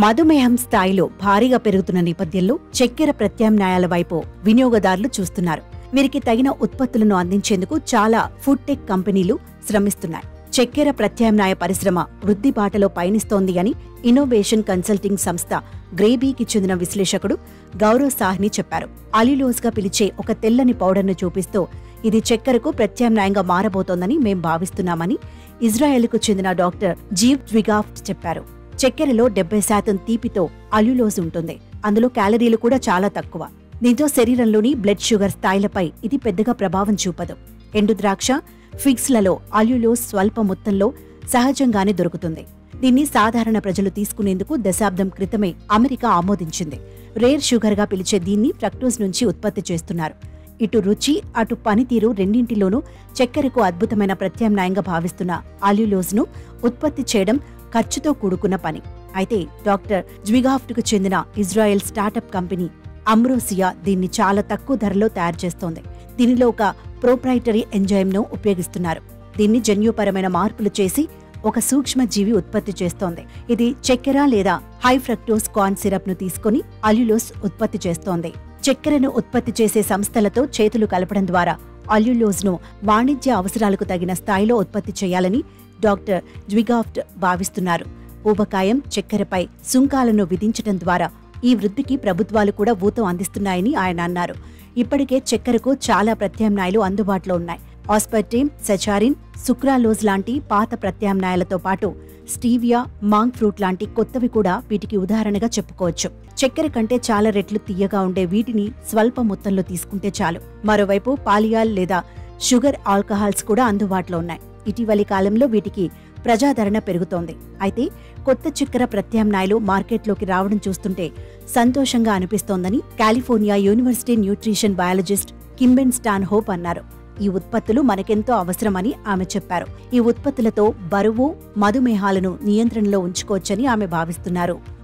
మధుమేహం స్థాయిలో భారీగా పెరుగుతున్న నేపథ్యంలో చక్కెర ప్రత్యామ్నాయాల వైపు వినియోగదారులు చూస్తున్నారు. వీరికి తగిన ఉత్పత్తులను అందించేందుకు చాలా ఫుడ్ టెక్ కంపెనీలు శ్రమిస్తున్నాయి. చక్కెర ప్రత్యామ్నాయ పరిశ్రమ వృద్ధి బాటలో పయనిస్తోంది అని ఇన్నోవేషన్ కన్సల్టింగ్ సంస్థ గ్రేబీకి చెందిన విశ్లేషకుడు గౌరవ్ సాహ్ని చెప్పారు. అల్యులోజ్ గా పిలిచే ఒక తెల్లని పౌడర్ను చూపిస్తూ ఇది చక్కెరకు ప్రత్యామ్నాయంగా మారబోతోందని మేం భావిస్తున్నామని ఇజ్రాయెల్కు చెందిన డాక్టర్ జీవ్ జ్విగాఫ్ట్ చెప్పారు. చక్కెరలో 70% తీపితో అల్యులోజ్ ఉంటుంది. అందులో క్యాలరీలు కూడా చాలా తక్కువ. దీంతో శరీరంలోని బ్లడ్ షుగర్ స్థాయిలపై ఇది పెద్దగా ప్రభావం చూపదు. ఎండు ద్రాక్ష, ఫిగ్స్లలో అల్యులోజ్ స్వల్ప మొత్తంలో సహజంగానే దొరుకుతుంది. దీన్ని సాధారణ ప్రజలు తీసుకునేందుకు దశాబ్దం క్రితమే అమెరికా ఆమోదించింది. రేర్ షుగర్ గా పిలిచే దీన్ని ఫ్రక్టోజ్ నుంచి ఉత్పత్తి చేస్తున్నారు. ఇటు రుచి, అటు పనితీరు రెండింటిలోనూ చక్కెరకు అద్భుతమైన ప్రత్యామ్నాయంగా భావిస్తున్న అల్యులోజ్ ను ఉత్పత్తి చేయడం ఖర్చుతో కూడుకున్న పని. అయితే డాక్టర్ జ్విగాఫ్ట్కు చెందిన ఇజ్రాయెల్ స్టార్టప్ కంపెనీ అమ్రోసియా దీన్ని చాలా తక్కువ ధరలో తయారు చేస్తోంది. దీనిలో ఒక ప్రోప్రైటరీ ఎంజైమ్ ను ఉపయోగిస్తున్నారు. దీన్ని జన్యుపరమైన మార్పులు చేసి ఒక సూక్ష్మజీవి ఉత్పత్తి చేస్తోంది. ఇది చక్కెర లేదా హై ఫ్రక్టోజ్ కార్న్ సిరప్ ను తీసుకుని అల్యులోజ్ ఉత్పత్తి చేస్తోంది. చక్కెరను ఉత్పత్తి చేసే సంస్థలతో చేతులు కలపడం ద్వారా అల్యులోజ్ ను వాణిజ్య అవసరాలకు తగిన స్థాయిలో ఉత్పత్తి చేయాలని డాక్టర్ జ్విగాఫ్ట్ భావిస్తున్నారు. ఊబకాయం, చక్కెరపై సుంకాలను విధించడం ద్వారా ఈ వృద్ధికి ప్రభుత్వాలు కూడా ఊతం అందిస్తున్నాయని ఆయన అన్నారు. ఇప్పటికే చక్కెరకు చాలా ప్రత్యామ్నాయాలు అందుబాటులో ఉన్నాయి. ఆస్పర్టేమ్, సెచారిన్, సుక్రాలోజ్ లాంటి పాత ప్రత్యామ్నాయాలతో పాటు స్టీవియా, మాంగ్ ఫ్రూట్ లాంటి కొత్తవి కూడా వీటికి ఉదాహరణగా చెప్పుకోవచ్చు. చక్కెర కంటే చాలా రెట్లు తీయగా ఉండే వీటిని స్వల్ప మొత్తంలో తీసుకుంటే చాలు. మరోవైపు పాలియాల్ లేదా షుగర్ ఆల్కహాల్స్ కూడా అందుబాటులో ఉన్నాయి. ఇటీవలి కాలంలో వీటికి ప్రజాదరణ పెరుగుతోంది. అయితే కొత్త చక్కెర ప్రత్యామ్నాయాలు మార్కెట్లోకి రావడం చూస్తుంటే సంతోషంగా అనిపిస్తోందని కాలిఫోర్నియా యూనివర్సిటీ న్యూట్రిషన్ బయాలజిస్ట్ కింబెన్ స్టాన్హోప్ అన్నారు. ఈ ఉత్పత్తులు మనకెంతో అవసరమని ఆమె చెప్పారు. ఈ ఉత్పత్తులతో బరువు, మధుమేహాలను నియంత్రణలో ఉంచుకోవచ్చని ఆమె భావిస్తున్నారు.